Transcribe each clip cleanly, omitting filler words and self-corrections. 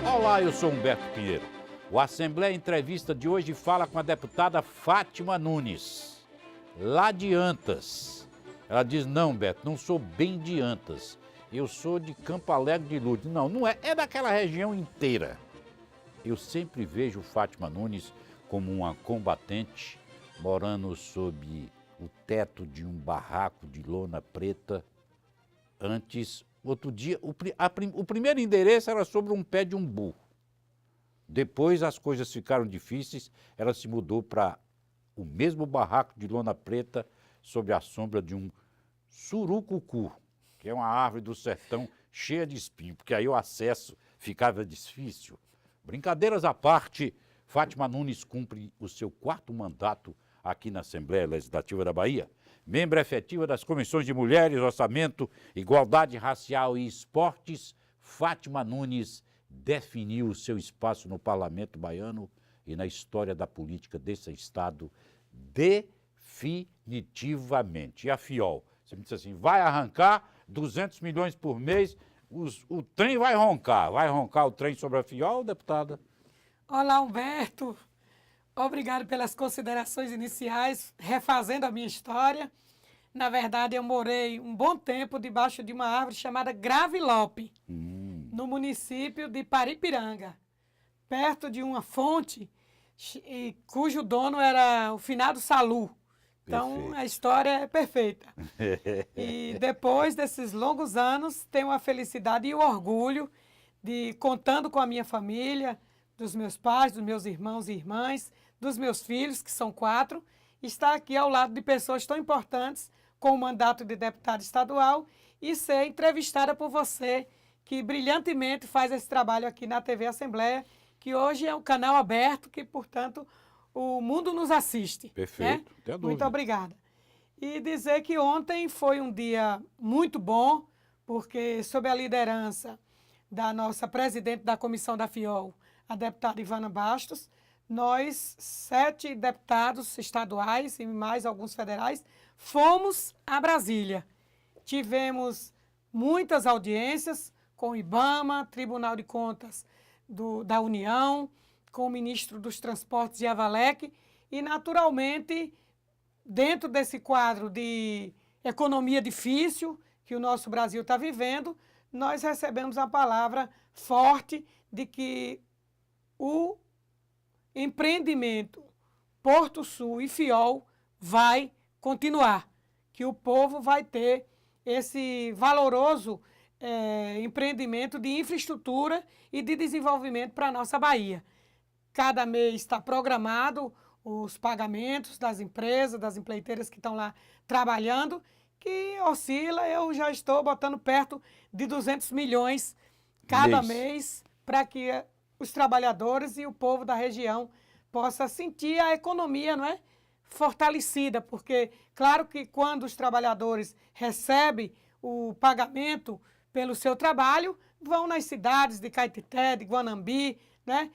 Olá, eu sou Humberto Pinheiro. O Assembleia Entrevista de hoje fala com a deputada Fátima Nunes, lá de Antas. Ela diz, não, Beto, não sou bem de Antas, eu sou de Campo Alegre de Lourdes. Não, não é, é daquela região inteira. Eu sempre vejo Fátima Nunes como uma combatente, morando sob o teto de um barraco de lona preta. Antes, outro dia, o primeiro endereço era sobre um pé de umbu. Depois as coisas ficaram difíceis, ela se mudou para o mesmo barraco de lona preta, sob a sombra de um surucucu, que é uma árvore do sertão cheia de espinho, porque aí o acesso ficava difícil. Brincadeiras à parte, Fátima Nunes cumpre o seu 4º mandato aqui na Assembleia Legislativa da Bahia. Membro efetiva das Comissões de Mulheres, Orçamento, Igualdade Racial e Esportes, Fátima Nunes definiu o seu espaço no Parlamento baiano e na história da política desse estado definitivamente. E a FIOL, você me disse assim, vai arrancar 200 milhões por mês, o trem vai roncar o trem sobre a FIOL, deputada? Olá, Humberto. Obrigado pelas considerações iniciais, refazendo a minha história. Na verdade, eu morei um bom tempo debaixo de uma árvore chamada Gravilope, no município de Paripiranga, perto de uma fonte cujo dono era o finado Salu. Então, Perfeito. a história é perfeita. E depois desses longos anos, tenho a felicidade e o orgulho de, contando com a minha família, dos meus pais, dos meus irmãos e irmãs, dos meus filhos, que são 4, estar aqui ao lado de pessoas tão importantes com o mandato de deputada estadual e ser entrevistada por você, que brilhantemente faz esse trabalho aqui na TV Assembleia, que hoje é um canal aberto, que, portanto, o mundo nos assiste. Perfeito, né? não tem dúvida. Muito obrigada. E dizer que ontem foi um dia muito bom, porque sob a liderança da nossa presidente da comissão da FIOL, a deputada Ivana Bastos, nós, 7 deputados estaduais e mais alguns federais, fomos a Brasília. Tivemos muitas audiências com o IBAMA, Tribunal de Contas da União, com o ministro dos Transportes e Avalec, e, naturalmente, dentro desse quadro de economia difícil que o nosso Brasil está vivendo, nós recebemos a palavra forte de que o empreendimento Porto Sul e FIOL vai continuar, que o povo vai ter esse valoroso empreendimento de infraestrutura e de desenvolvimento para a nossa Bahia. Cada mês está programado os pagamentos das empresas, das empreiteiras que estão lá trabalhando, que oscila, eu já estou botando perto de 200 milhões cada mês para que os trabalhadores e o povo da região possa sentir a economia, não é, fortalecida, porque claro que quando os trabalhadores recebem o pagamento pelo seu trabalho, vão nas cidades de Caetité, de Guanambi, né,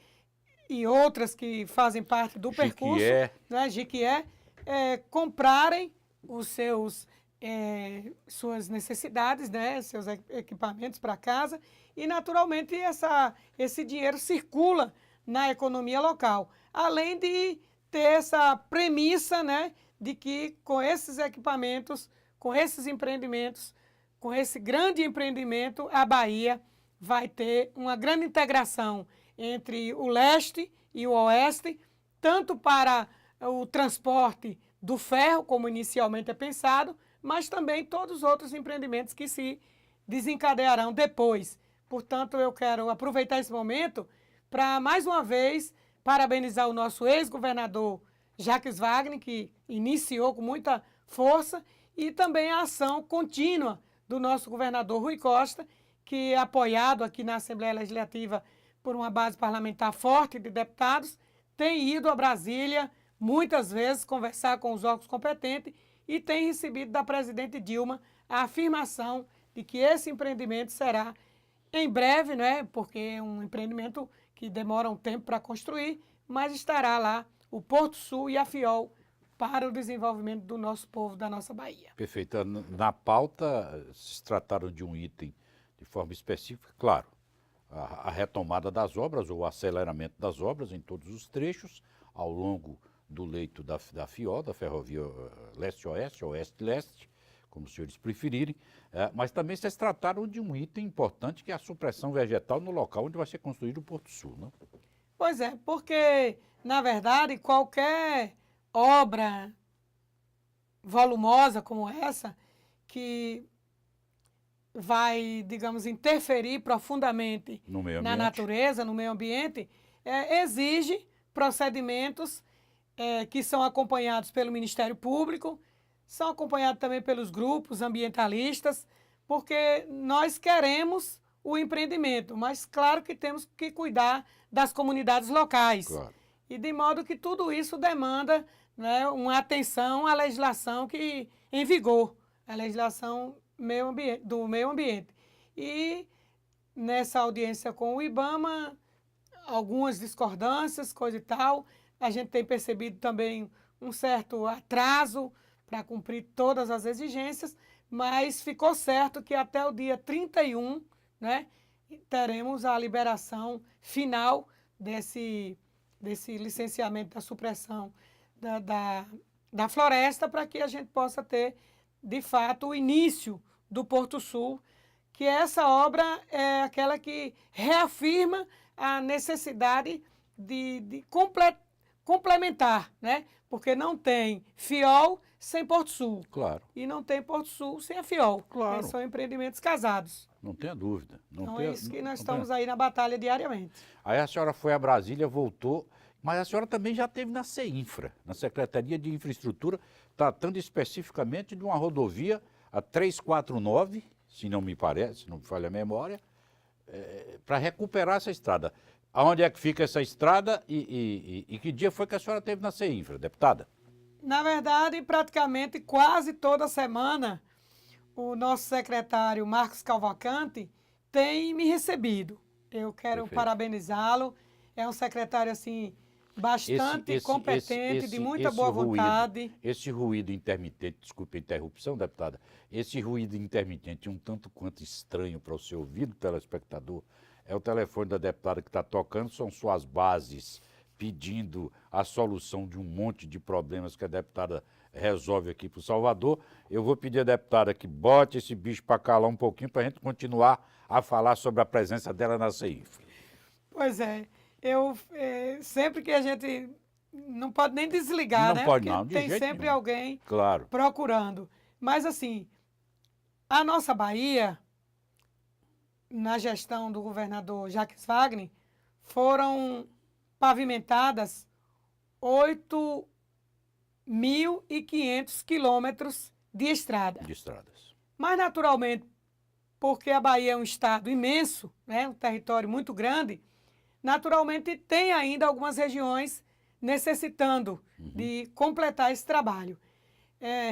e outras que fazem parte do percurso, né, Jiquié, comprarem os suas necessidades, né, seus equipamentos para casa, e naturalmente esse dinheiro circula na economia local, além de ter essa premissa, né, de que com esses equipamentos, com esses empreendimentos, com esse grande empreendimento, a Bahia vai ter uma grande integração entre o leste e o oeste, tanto para o transporte do ferro, como inicialmente é pensado, mas também todos os outros empreendimentos que se desencadearão depois. Portanto, eu quero aproveitar esse momento para, mais uma vez, parabenizar o nosso ex-governador Jacques Wagner, que iniciou com muita força, e também a ação contínua do nosso governador Rui Costa, que é apoiado aqui na Assembleia Legislativa por uma base parlamentar forte de deputados, tem ido a Brasília muitas vezes conversar com os órgãos competentes e tem recebido da presidente Dilma a afirmação de que esse empreendimento será em breve, né, porque é um empreendimento que demora um tempo para construir, mas estará lá o Porto Sul e a FIOL para o desenvolvimento do nosso povo, da nossa Bahia. Perfeito. Na pauta, se trataram de um item de forma específica, claro. a retomada das obras ou o aceleramento das obras em todos os trechos ao longo do leito da FIO, da Ferrovia Leste-Oeste, Oeste-Leste, como os senhores preferirem, mas também vocês trataram de um item importante, que é a supressão vegetal no local onde vai ser construído o Porto Sul, não? Pois é, porque, na verdade, qualquer obra volumosa como essa, que vai, digamos, interferir profundamente No meio na ambiente. natureza, no meio ambiente, exige procedimentos que são acompanhados pelo Ministério Público, são acompanhados também pelos grupos ambientalistas, porque nós queremos o empreendimento, mas claro que temos que cuidar das comunidades locais. Claro. E de modo que tudo isso demanda, né, uma atenção à legislação que em vigor, a legislação do meio ambiente. E nessa audiência com o IBAMA, algumas discordâncias, coisa e tal. A gente tem percebido também um certo atraso para cumprir todas as exigências, mas ficou certo que até o dia 31, né, teremos a liberação final desse licenciamento da supressão da floresta, para que a gente possa ter, de fato, o início do Porto Sul, que essa obra é aquela que reafirma a necessidade de complementar, né? Porque não tem FIOL sem Porto Sul. Claro. E não tem Porto Sul sem a FIOL. Claro. São empreendimentos casados. Não tenha dúvida. Então é isso que nós estamos aí na batalha diariamente. Aí a senhora foi a Brasília, voltou, mas a senhora também já esteve na CEINFRA, na Secretaria de Infraestrutura, tratando especificamente de uma rodovia, a 349, se não me parece, se não me falha a memória, para recuperar essa estrada. Aonde é que fica essa estrada e que dia foi que a senhora esteve na CEINFRA, deputada? Na verdade, praticamente quase toda semana, o nosso secretário Marcos Cavalcante tem me recebido. Eu quero Perfeito. Parabenizá-lo. É um secretário, assim, bastante competente, de muita boa vontade. Esse ruído intermitente, desculpe a interrupção, deputada, esse ruído intermitente um tanto quanto estranho para o seu ouvido, telespectador, é o telefone da deputada que está tocando, são suas bases pedindo a solução de um monte de problemas que a deputada resolve aqui para o Salvador. Eu vou pedir à deputada que bote esse bicho para calar um pouquinho para a gente continuar a falar sobre a presença dela na CEINFRA. Pois é, sempre que a gente não pode nem desligar, Não né? pode Porque não, de tem jeito sempre nenhum. alguém Claro. procurando. Mas assim, a nossa Bahia, na gestão do governador Jacques Wagner, foram pavimentadas 8.500 quilômetros de estrada. De estradas. Mas, naturalmente, porque a Bahia é um estado imenso, né, um território muito grande, naturalmente tem ainda algumas regiões necessitando de completar esse trabalho.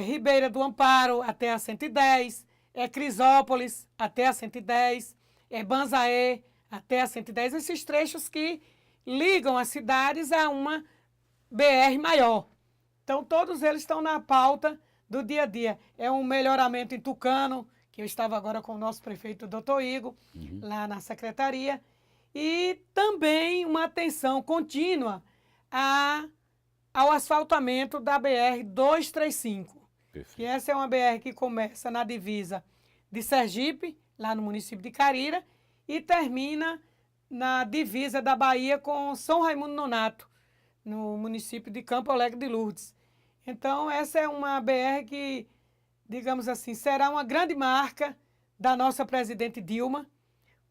Ribeira do Amparo até a 110, Crisópolis até a 110, Banzaé até a 110, esses trechos que ligam as cidades a uma BR maior. Então, todos eles estão na pauta do dia a dia. É um melhoramento em Tucano, que eu estava agora com o nosso prefeito, doutor Igor, lá na secretaria, e também uma atenção contínua ao asfaltamento da BR-235. Perfeito. Que essa é uma BR que começa na divisa de Sergipe, lá no município de Carira, e termina na divisa da Bahia com São Raimundo Nonato, no município de Campo Alegre de Lourdes. Então, essa é uma BR que, digamos assim, será uma grande marca da nossa presidente Dilma,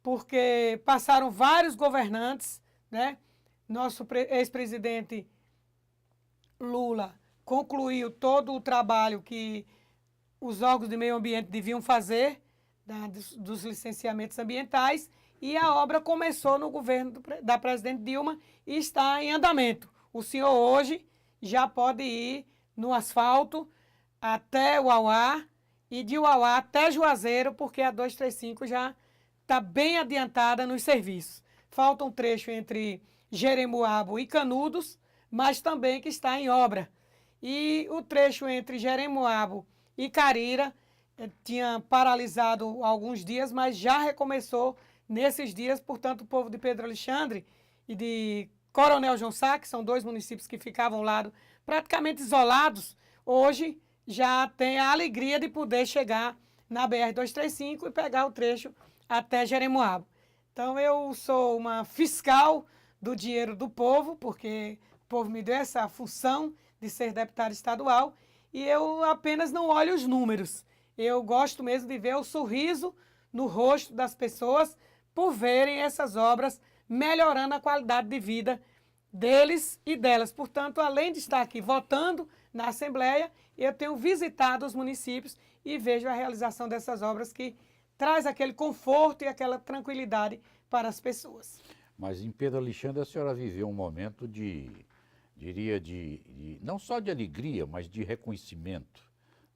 porque passaram vários governantes, né? Nosso ex-presidente Lula concluiu todo o trabalho que os órgãos de meio ambiente deviam fazer, dos licenciamentos ambientais, e a obra começou no governo da presidente Dilma e está em andamento. O senhor hoje já pode ir no asfalto até Uauá e de Uauá até Juazeiro, porque a 235 já está bem adiantada nos serviços. Falta um trecho entre Jeremoabo e Canudos, mas também que está em obra. E o trecho entre Jeremoabo e Carira tinha paralisado alguns dias, mas já recomeçou nesses dias. Portanto, o povo de Pedro Alexandre e de Coronel João Sá, que são 2 municípios que ficavam ao lado, praticamente isolados, hoje já tem a alegria de poder chegar na BR-235 e pegar o trecho até Jeremoabo. Então, eu sou uma fiscal do dinheiro do povo, porque o povo me deu essa função de ser deputada estadual, e eu apenas não olho os números. Eu gosto mesmo de ver o sorriso no rosto das pessoas por verem essas obras melhorando a qualidade de vida deles e delas. Portanto, além de estar aqui votando na Assembleia, eu tenho visitado os municípios e vejo a realização dessas obras que traz aquele conforto e aquela tranquilidade para as pessoas. Mas em Pedro Alexandre a senhora viveu um momento diria, não só de alegria, mas de reconhecimento,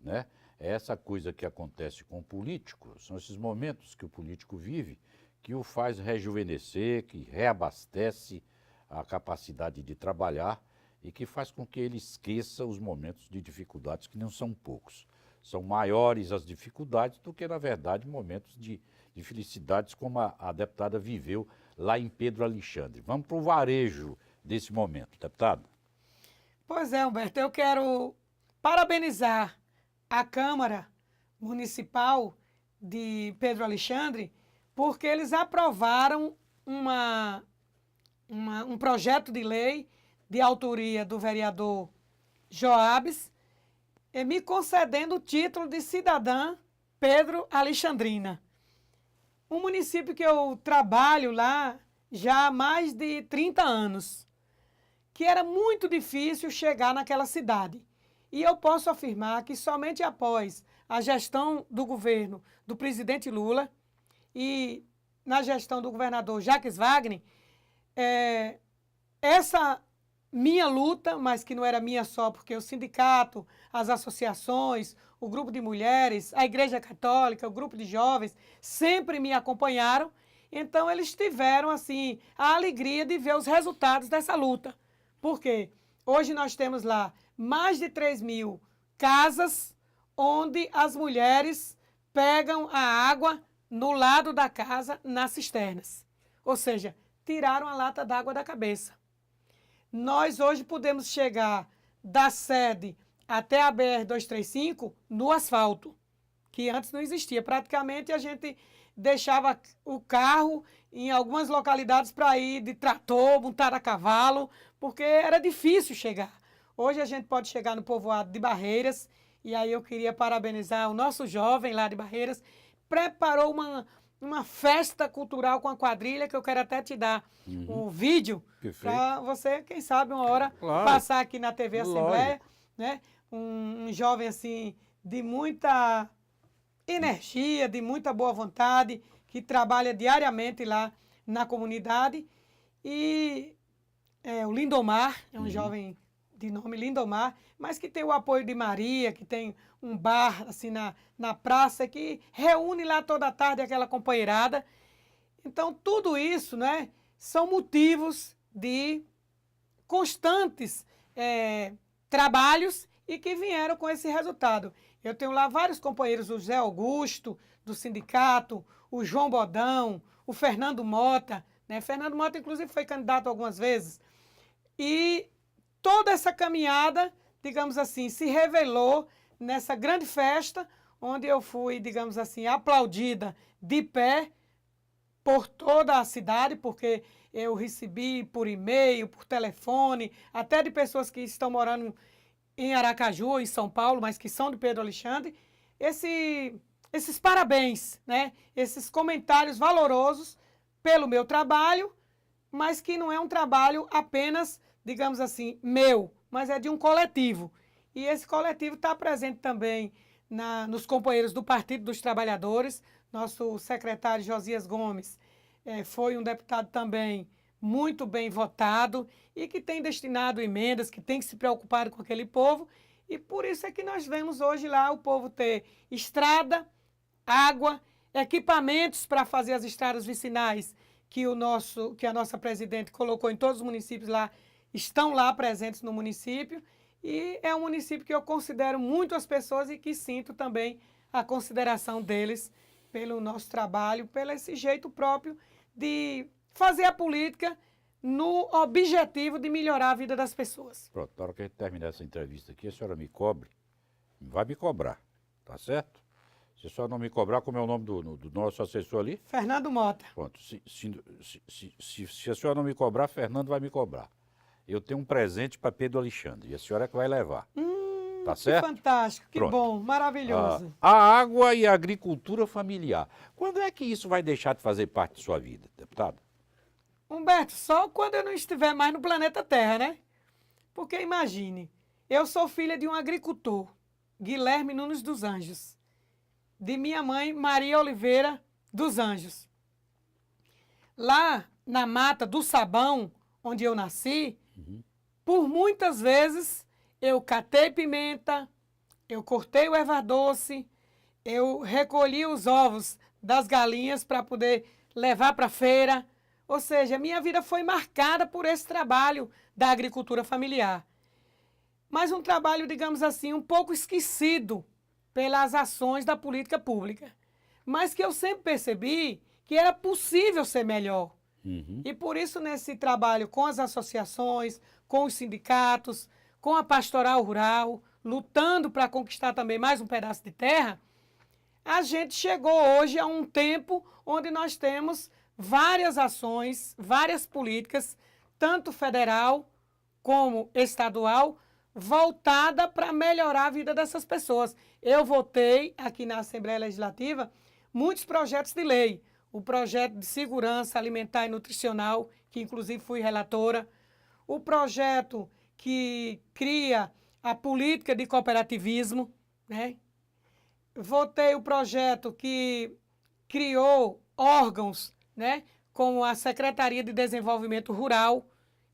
né? É essa coisa que acontece com o político, são esses momentos que o político vive, que o faz rejuvenescer, que reabastece a capacidade de trabalhar e que faz com que ele esqueça os momentos de dificuldades, que não são poucos. São maiores as dificuldades do que, na verdade, momentos de felicidades como a deputada viveu lá em Pedro Alexandre. Vamos para o varejo desse momento, deputado. Pois é, Humberto, eu quero parabenizar a Câmara Municipal de Pedro Alexandre, porque eles aprovaram um projeto de lei de autoria do vereador Joabes, me concedendo o título de cidadã Pedro Alexandrina. Um município que eu trabalho lá já há mais de 30 anos, que era muito difícil chegar naquela cidade. E eu posso afirmar que somente após a gestão do governo do presidente Lula e na gestão do governador Jacques Wagner, essa minha luta, mas que não era minha só, porque o sindicato, as associações, o grupo de mulheres, a Igreja Católica, o grupo de jovens, sempre me acompanharam. Então, eles tiveram, assim, a alegria de ver os resultados dessa luta. Por quê? Hoje nós temos lá mais de 3.000 casas onde as mulheres pegam a água no lado da casa, nas cisternas. Ou seja, tiraram a lata d'água da cabeça. Nós hoje podemos chegar da sede até a BR-235 no asfalto, que antes não existia. Praticamente a gente deixava o carro em algumas localidades para ir de trator, montar a cavalo, porque era difícil chegar. Hoje a gente pode chegar no povoado de Barreiras, e aí eu queria parabenizar o nosso jovem lá de Barreiras, preparou uma festa cultural com a quadrilha, que eu quero até te dar um vídeo para você, quem sabe, uma hora passar aqui na TV Assembleia, né? Um jovem assim de muita energia, de muita boa vontade, que trabalha diariamente lá na comunidade. E o Lindomar, é um jovem de nome Lindomar, mas que tem o apoio de Maria, que tem um bar assim na praça, que reúne lá toda tarde aquela companheirada. Então, tudo isso, né, são motivos de constantes trabalhos e que vieram com esse resultado. Eu tenho lá vários companheiros, o Zé Augusto, do sindicato, o João Bodão, o Fernando Mota, né? Fernando Mota, inclusive, foi candidato algumas vezes. E toda essa caminhada, digamos assim, se revelou nessa grande festa, onde eu fui, digamos assim, aplaudida de pé por toda a cidade, porque eu recebi por e-mail, por telefone, até de pessoas que estão morando em Aracaju, em São Paulo, mas que são de Pedro Alexandre, esses parabéns, né? Esses comentários valorosos pelo meu trabalho, mas que não é um trabalho apenas, digamos assim, meu, mas é de um coletivo. E esse coletivo está presente também nos companheiros do Partido dos Trabalhadores. Nosso secretário Josias Gomes foi um deputado também muito bem votado e que tem destinado emendas, que tem que se preocupar com aquele povo. E por isso é que nós vemos hoje lá o povo ter estrada, água, equipamentos para fazer as estradas vicinais que a nossa presidente colocou em todos os municípios lá, estão lá presentes no município. E é um município que eu considero muito as pessoas e que sinto também a consideração deles pelo nosso trabalho, pelo esse jeito próprio de fazer a política no objetivo de melhorar a vida das pessoas. Pronto, na hora que a gente terminar essa entrevista aqui, a senhora me cobre, vai me cobrar, tá certo? Se a senhora não me cobrar, como é o nome do nosso assessor ali? Fernando Mota. Pronto, se a senhora não me cobrar, Fernando vai me cobrar. Eu tenho um presente para Pedro Alexandre, e a senhora é que vai levar. Tá certo? Que fantástico, que Pronto. bom, maravilhoso. A água e a agricultura familiar. Quando é que isso vai deixar de fazer parte de sua vida, deputado? Humberto, só quando eu não estiver mais no planeta Terra, né? Porque imagine, eu sou filha de um agricultor, Guilherme Nunes dos Anjos, de minha mãe, Maria Oliveira dos Anjos. Lá na Mata do Sabão, onde eu nasci, por muitas vezes eu catei pimenta, eu cortei o erva doce, eu recolhi os ovos das galinhas para poder levar para a feira. Ou seja, minha vida foi marcada por esse trabalho da agricultura familiar. Mas um trabalho, digamos assim, um pouco esquecido pelas ações da política pública. Mas que eu sempre percebi que era possível ser melhor. E por isso, nesse trabalho com as associações, com os sindicatos, com a pastoral rural, lutando para conquistar também mais um pedaço de terra, a gente chegou hoje a um tempo onde nós temos várias ações, várias políticas, tanto federal como estadual, voltada para melhorar a vida dessas pessoas. Eu votei aqui na Assembleia Legislativa muitos projetos de lei. O projeto de segurança alimentar e nutricional, que inclusive fui relatora, o projeto que cria a política de cooperativismo, né? Votei o projeto que criou órgãos, né, como a Secretaria de Desenvolvimento Rural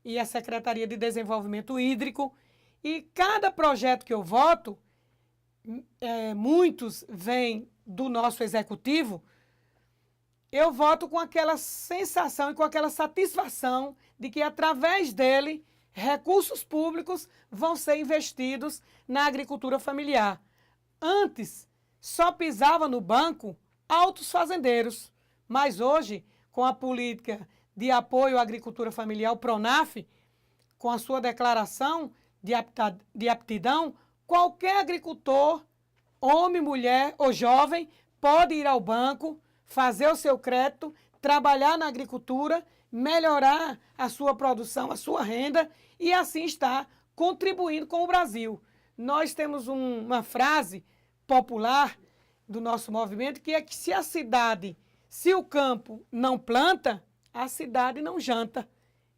e a Secretaria de Desenvolvimento Hídrico. E cada projeto que eu voto, muitos vêm do nosso executivo, eu voto com aquela sensação e com aquela satisfação de que, através dele, recursos públicos vão ser investidos na agricultura familiar. Antes, só pisava no banco altos fazendeiros, mas hoje, com a política de apoio à agricultura familiar, o PRONAF, com a sua declaração de aptidão, qualquer agricultor, homem, mulher ou jovem, pode ir ao banco, fazer o seu crédito, trabalhar na agricultura, melhorar a sua produção, a sua renda e assim estar contribuindo com o Brasil. Nós temos uma frase popular do nosso movimento que é que se o campo não planta, a cidade não janta.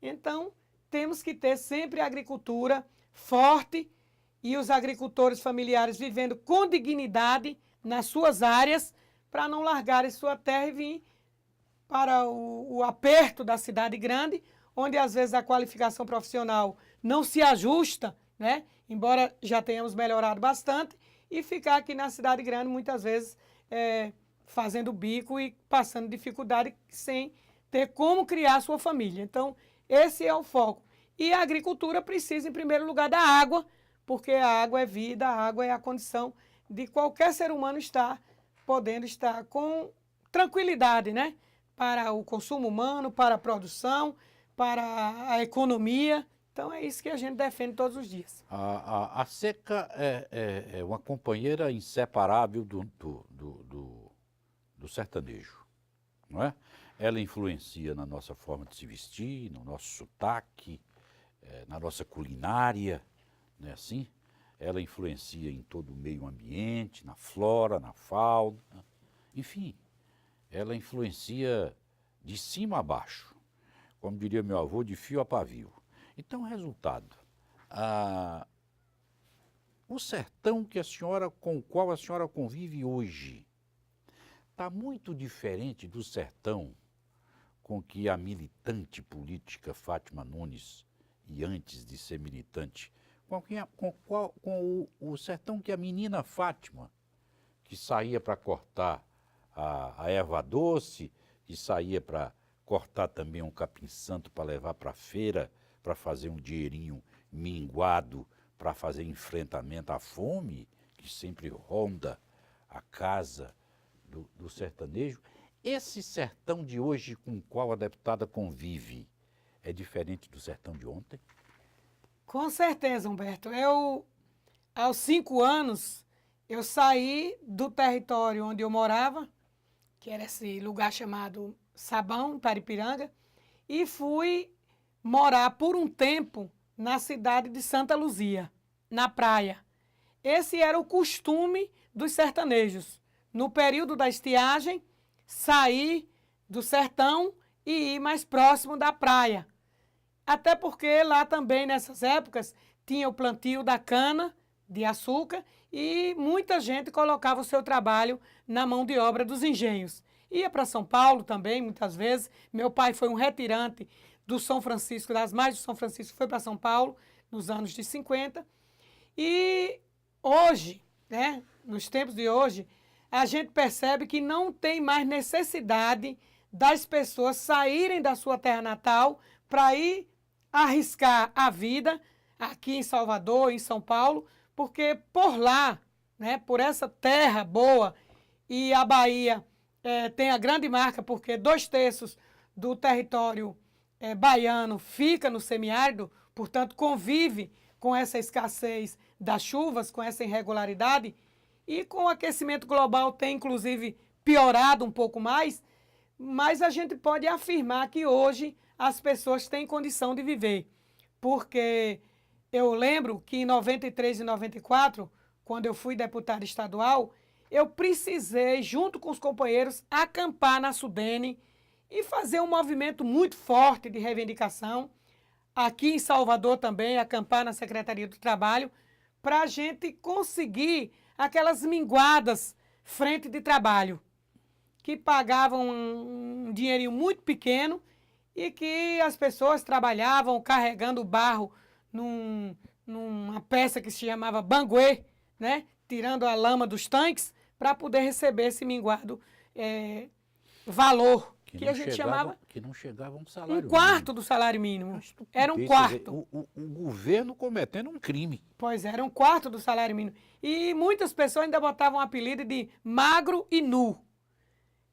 Então, temos que ter sempre a agricultura forte e os agricultores familiares vivendo com dignidade nas suas áreas para não largarem sua terra e vir para o aperto da cidade grande, onde às vezes a qualificação profissional não se ajusta, né? Embora já tenhamos melhorado bastante, e ficar aqui na cidade grande muitas vezes fazendo bico e passando dificuldade sem ter como criar sua família. Então, esse é o foco. E a agricultura precisa, em primeiro lugar, da água, porque a água é vida, a água é a condição de qualquer ser humano estar podendo estar com tranquilidade, né? Para o consumo humano, para a produção, para a economia. Então, é isso que a gente defende todos os dias. A seca é uma companheira inseparável do sertanejo, não é? Ela influencia na nossa forma de se vestir, no nosso sotaque, na nossa culinária, não é assim? Ela influencia em todo o meio ambiente, na flora, na fauna, enfim, ela influencia de cima a baixo, como diria meu avô, de fio a pavio. Então, resultado, o sertão com o qual a senhora convive hoje está muito diferente do sertão com que a militante política Fátima Nunes, e antes de ser militante, com o sertão que a menina Fátima, que saía para cortar a erva doce, que saía para cortar também um capim-santo para levar para a feira, para fazer um dinheirinho minguado, para fazer enfrentamento à fome, que sempre ronda a casa do sertanejo. Esse sertão de hoje com o qual a deputada convive é diferente do sertão de ontem? Com certeza, Humberto. Aos 5 anos, eu saí do território onde eu morava, que era esse lugar chamado Sabão, Paripiranga, e fui morar por um tempo na cidade de Santa Luzia, na praia. Esse era o costume dos sertanejos. No período da estiagem, sair do sertão e ir mais próximo da praia. Até porque lá também, nessas épocas, tinha o plantio da cana de açúcar e muita gente colocava o seu trabalho na mão de obra dos engenhos. Ia para São Paulo também, muitas vezes. Meu pai foi um retirante do São Francisco, das margens do São Francisco, foi para São Paulo nos anos de 50. E hoje, né, nos tempos de hoje, a gente percebe que não tem mais necessidade das pessoas saírem da sua terra natal para ir arriscar a vida aqui em Salvador, em São Paulo, porque por lá, né, por essa terra boa, e a Bahia tem a grande marca porque 2/3 do território baiano fica no semiárido, portanto convive com essa escassez das chuvas, com essa irregularidade, e com o aquecimento global tem inclusive piorado um pouco mais, mas a gente pode afirmar que hoje as pessoas têm condição de viver, porque eu lembro que em 93 e 94, quando eu fui deputada estadual, eu precisei, junto com os companheiros, acampar na Sudene e fazer um movimento muito forte de reivindicação. Aqui em Salvador também, acampar na Secretaria do Trabalho, para a gente conseguir aquelas minguadas frente de trabalho, que pagavam um dinheirinho muito pequeno e que as pessoas trabalhavam carregando barro numa peça que se chamava banguê, né? Tirando a lama dos tanques, para poder receber esse minguado valor, que a gente chamava... Que não chegava a um salário Um quarto mínimo. do salário mínimo. Estupidez, Era um quer quarto. dizer, o governo cometendo um crime. Pois era um quarto do salário mínimo. E muitas pessoas ainda botavam o apelido de magro e nu.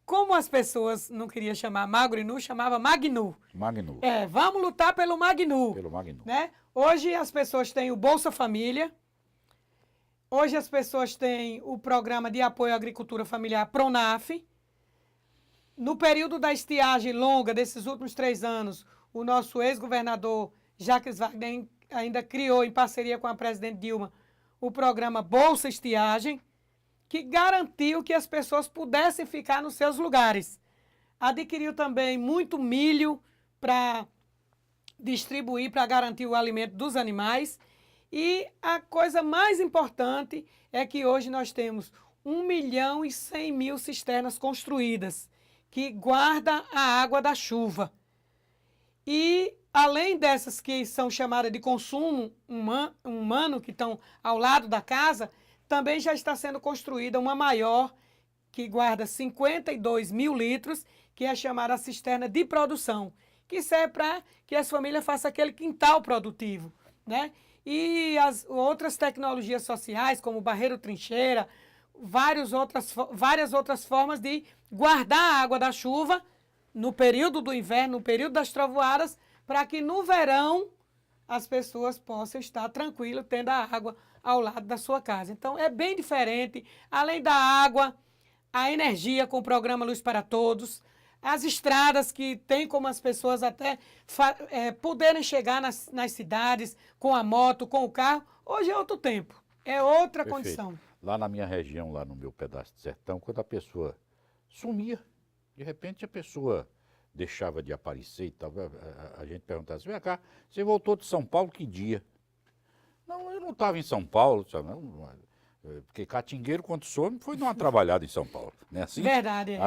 Como as pessoas não queriam chamar magro e nu, chamava Magnu. Magnu. Vamos lutar pelo Magnu. Pelo Magnu. Né? Hoje as pessoas têm o Bolsa Família. Hoje as pessoas têm o Programa de Apoio à Agricultura Familiar, PRONAF. No período da estiagem longa desses últimos 3 anos, o nosso ex-governador Jacques Wagner ainda criou, em parceria com a presidente Dilma, o programa Bolsa Estiagem, que garantiu que as pessoas pudessem ficar nos seus lugares. Adquiriu também muito milho para distribuir, para garantir o alimento dos animais. E a coisa mais importante é que hoje nós temos 1.100.000 cisternas construídas, que guarda a água da chuva. E, além dessas que são chamadas de consumo humano, que estão ao lado da casa, também já está sendo construída uma maior, que guarda 52.000 litros, que é chamada cisterna de produção, que serve para que as famílias façam aquele quintal produtivo, né? E as outras tecnologias sociais, como barreiro trincheira, várias outras formas de guardar a água da chuva no período do inverno, no período das trovoadas, para que no verão as pessoas possam estar tranquilas, tendo a água ao lado da sua casa. Então, é bem diferente. Além da água, a energia com o programa Luz para Todos, as estradas que tem como as pessoas até poderem chegar nas cidades com a moto, com o carro. Hoje é outro tempo, é outra Perfeito. condição. Lá na minha região, lá no meu pedaço de sertão, quando a pessoa sumia, de repente a pessoa deixava de aparecer e tal, a gente perguntava assim, vem cá, você voltou de São Paulo que dia? Não, eu não estava em São Paulo, sabe? Não, porque catingueiro, quando some, foi dar uma trabalhada em São Paulo, né? Assim, Verdade.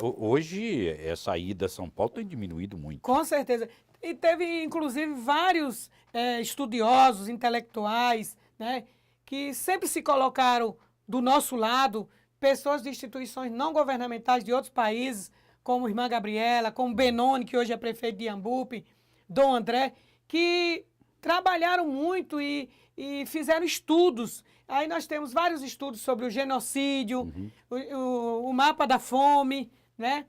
hoje, essa ida a São Paulo tem diminuído muito. Com certeza. E teve, inclusive, vários estudiosos, intelectuais, né, que sempre se colocaram do nosso lado, pessoas de instituições não governamentais de outros países, como Irmã Gabriela, como Benoni, que hoje é prefeito de Iambupe, Dom André, que trabalharam muito e fizeram estudos. Aí nós temos vários estudos sobre o genocídio, o mapa da fome, né?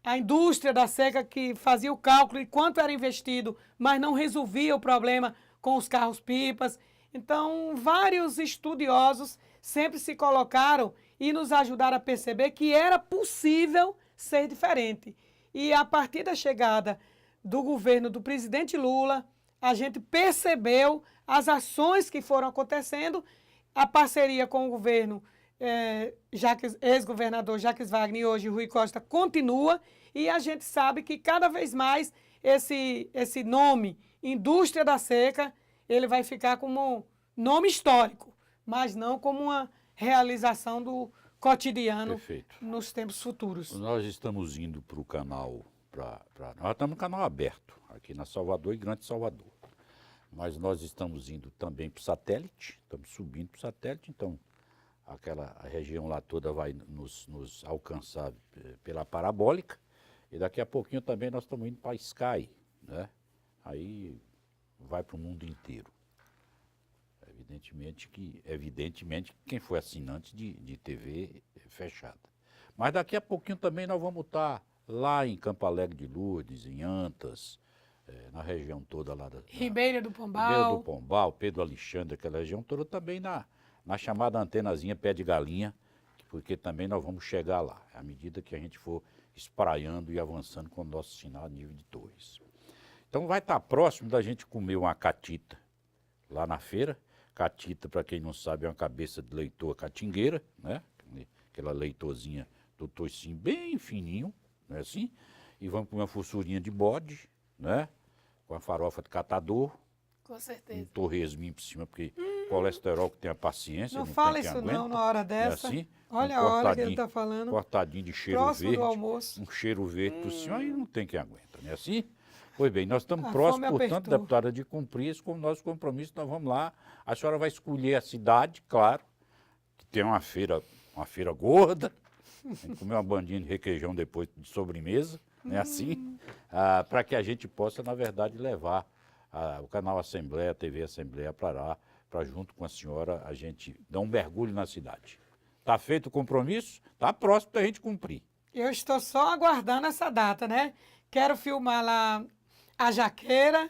A indústria da seca que fazia o cálculo de quanto era investido, mas não resolvia o problema com os carros-pipas. Então, vários estudiosos sempre se colocaram e nos ajudaram a perceber que era possível ser diferente. E a partir da chegada do governo do presidente Lula, a gente percebeu as ações que foram acontecendo, a parceria com o governo ex-governador Jacques Wagner e hoje Rui Costa continua, e a gente sabe que cada vez mais esse nome, Indústria da Seca, ele vai ficar como nome histórico, mas não como uma realização do cotidiano. Perfeito. Nos tempos futuros. Nós estamos indo para o canal, nós estamos no canal aberto, aqui na Salvador e Grande Salvador. Mas nós estamos indo também para o satélite, estamos subindo para o satélite, então a região lá toda vai nos alcançar pela parabólica, e daqui a pouquinho também nós estamos indo para a Sky, né? Aí vai para o mundo inteiro. Evidentemente que quem foi assinante de TV fechada. Mas daqui a pouquinho também nós vamos estar lá em Campo Alegre de Lourdes, em Antas, na região toda lá Ribeira do Pombal. Ribeira do Pombal, Pedro Alexandre, aquela região toda, também na chamada antenazinha Pé de Galinha, porque também nós vamos chegar lá, à medida que a gente for espraiando e avançando com o nosso sinal a nível de torres. Então vai estar próximo da gente comer uma catita lá na feira. Catita, para quem não sabe, é uma cabeça de leitoa catingueira, né? Aquela leitozinha do toicinho bem fininho, não é assim? E vamos comer uma fossurinha de bode, né? Com a farofa de catador. Com certeza. Um torresminho por cima, porque colesterol que tem a paciência. Não tem fala quem isso aguenta, não na hora dessa. É assim? Olha a hora que ele está falando. Cortadinho de cheiro próximo verde. do almoço. Um cheiro verde por cima, aí não tem quem aguenta, não é assim? Pois bem, nós estamos A próximos, fome portanto, apertou. deputada, de cumprir esse nosso compromisso. Nós vamos lá. A senhora vai escolher a cidade, claro, que tem uma feira gorda. Tem que comer uma bandinha de requeijão depois de sobremesa, né? Assim, para que a gente possa, na verdade, levar o canal Assembleia, a TV Assembleia para lá, para junto com a senhora a gente dar um mergulho na cidade. Está feito o compromisso? Está próximo da gente cumprir. Eu estou só aguardando essa data, né? Quero filmar lá a jaqueira,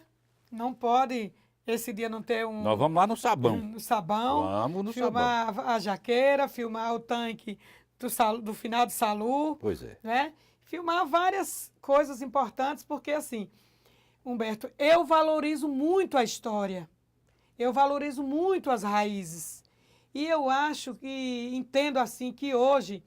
não pode esse dia não ter um... Nós vamos lá no sabão. No sabão. Vamos no filmar sabão. a jaqueira, filmar o tanque do final de Salu. Pois é. Né? Filmar várias coisas importantes, porque assim, Humberto, eu valorizo muito a história, eu valorizo muito as raízes. E eu acho que, entendo assim, que hoje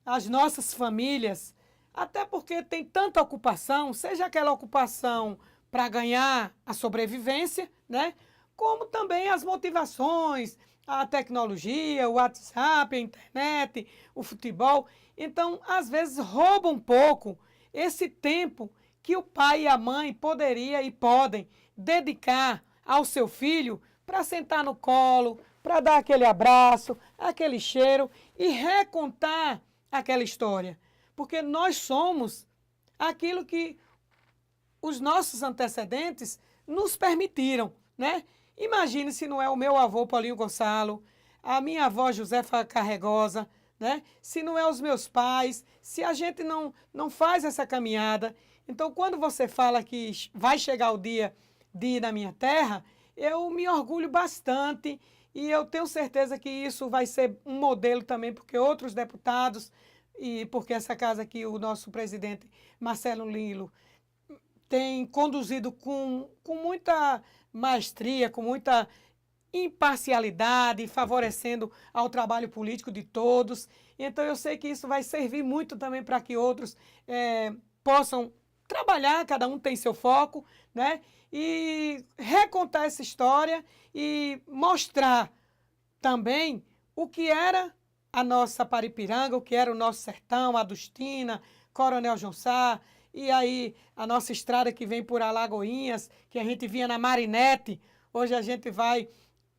as nossas famílias, até porque tem tanta ocupação, seja aquela ocupação para ganhar a sobrevivência, né? Como também as motivações, a tecnologia, o WhatsApp, a internet, o futebol. Então, às vezes, rouba um pouco esse tempo que o pai e a mãe poderiam e podem dedicar ao seu filho para sentar no colo, para dar aquele abraço, aquele cheiro e recontar aquela história. Porque nós somos aquilo que os nossos antecedentes nos permitiram, né? Imagine se não é o meu avô Paulinho Gonçalo, a minha avó Josefa Carregosa, né? Se não é os meus pais, se a gente não faz essa caminhada. Então, quando você fala que vai chegar o dia de ir na minha terra, eu me orgulho bastante e eu tenho certeza que isso vai ser um modelo também, porque outros deputados, e porque essa casa aqui, o nosso presidente Marcelo Lilo, tem conduzido com muita maestria, com muita imparcialidade, favorecendo ao trabalho político de todos. Então, eu sei que isso vai servir muito também para que outros possam trabalhar, cada um tem seu foco, né? E recontar essa história e mostrar também o que era a nossa Paripiranga, o que era o nosso sertão, Adustina, Coronel João Sá, e aí a nossa estrada que vem por Alagoinhas, que a gente vinha na Marinete, hoje a gente vai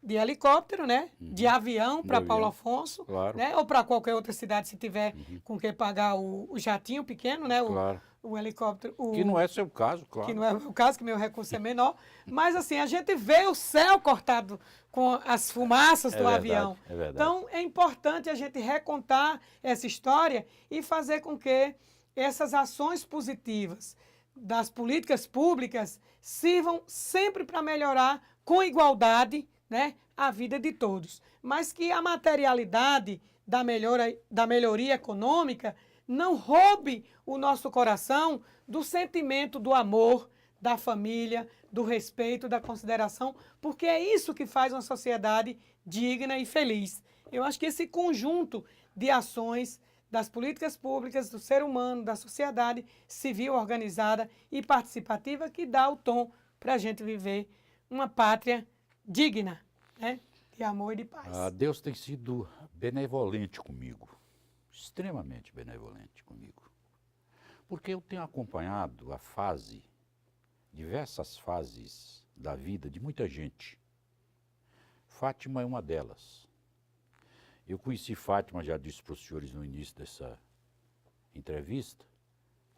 de helicóptero, né? De avião para Paulo Afonso, Claro. né? Ou para qualquer outra cidade, se tiver com que pagar o jatinho pequeno, né? Claro. O helicóptero. Que não é seu caso, claro. Que não é o caso, que meu recurso é menor. Mas assim, a gente vê o céu cortado com as fumaças do avião. É verdade. Então, é importante a gente recontar essa história e fazer com que essas ações positivas das políticas públicas sirvam sempre para melhorar com igualdade, né, a vida de todos. Mas que a materialidade da melhoria econômica não roube o nosso coração do sentimento do amor, da família, do respeito, da consideração, porque é isso que faz uma sociedade digna e feliz. Eu acho que esse conjunto de ações das políticas públicas, do ser humano, da sociedade civil organizada e participativa que dá o tom para a gente viver uma pátria digna, né? De amor e de paz. Deus tem sido benevolente comigo, extremamente benevolente comigo, porque eu tenho acompanhado diversas fases da vida de muita gente. Fátima é uma delas. Eu conheci Fátima, já disse para os senhores no início dessa entrevista,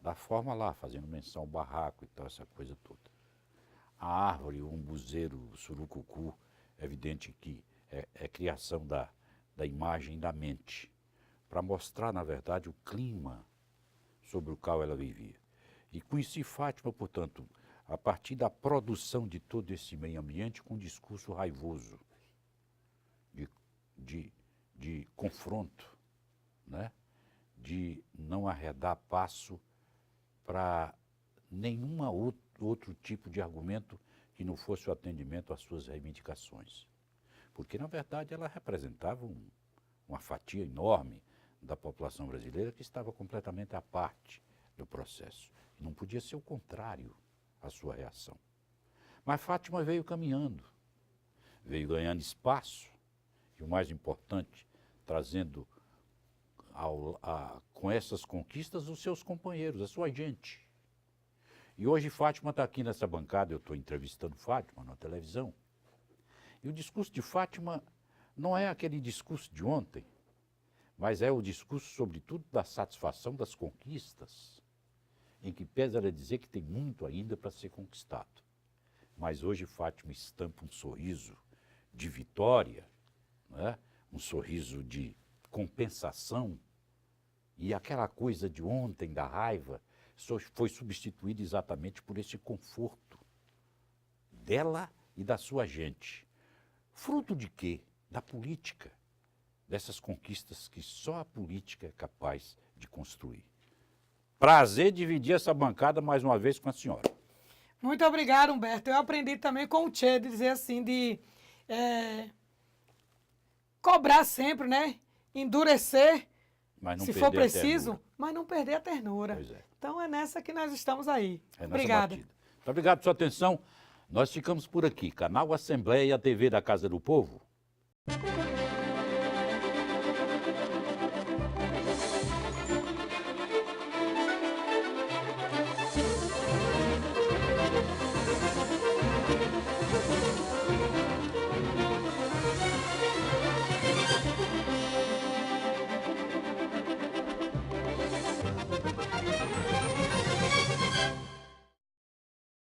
da forma lá, fazendo menção ao barraco e tal, essa coisa toda. A árvore, o umbuzeiro, o surucucu, é evidente que é criação da imagem da mente, para mostrar, na verdade, o clima sobre o qual ela vivia. E conheci Fátima, portanto, a partir da produção de todo esse meio ambiente com um discurso raivoso, de confronto, né? De não arredar passo para nenhum outro tipo de argumento que não fosse o atendimento às suas reivindicações. Porque, na verdade, ela representava uma fatia enorme da população brasileira que estava completamente à parte do processo. E não podia ser o contrário a sua reação. Mas Fátima veio caminhando, veio ganhando espaço, e o mais importante, trazendo com essas conquistas os seus companheiros, a sua gente. E hoje Fátima está aqui nessa bancada, eu estou entrevistando Fátima na televisão, e o discurso de Fátima não é aquele discurso de ontem, mas é o discurso, sobretudo, da satisfação das conquistas, em que pesa ela dizer que tem muito ainda para ser conquistado. Mas hoje Fátima estampa um sorriso de vitória, né? Um sorriso de compensação, e aquela coisa de ontem, da raiva, foi substituída exatamente por esse conforto dela e da sua gente. Fruto de quê? Da política, dessas conquistas que só a política é capaz de construir. Prazer dividir essa bancada mais uma vez com a senhora. Muito obrigado, Humberto. Eu aprendi também com o Tchê, de dizer assim, de cobrar sempre, né? Endurecer, se for preciso, mas não perder a ternura. Pois é. Então é nessa que nós estamos aí. Obrigada. Muito obrigado pela sua atenção. Nós ficamos por aqui. Canal Assembleia, TV da Casa do Povo.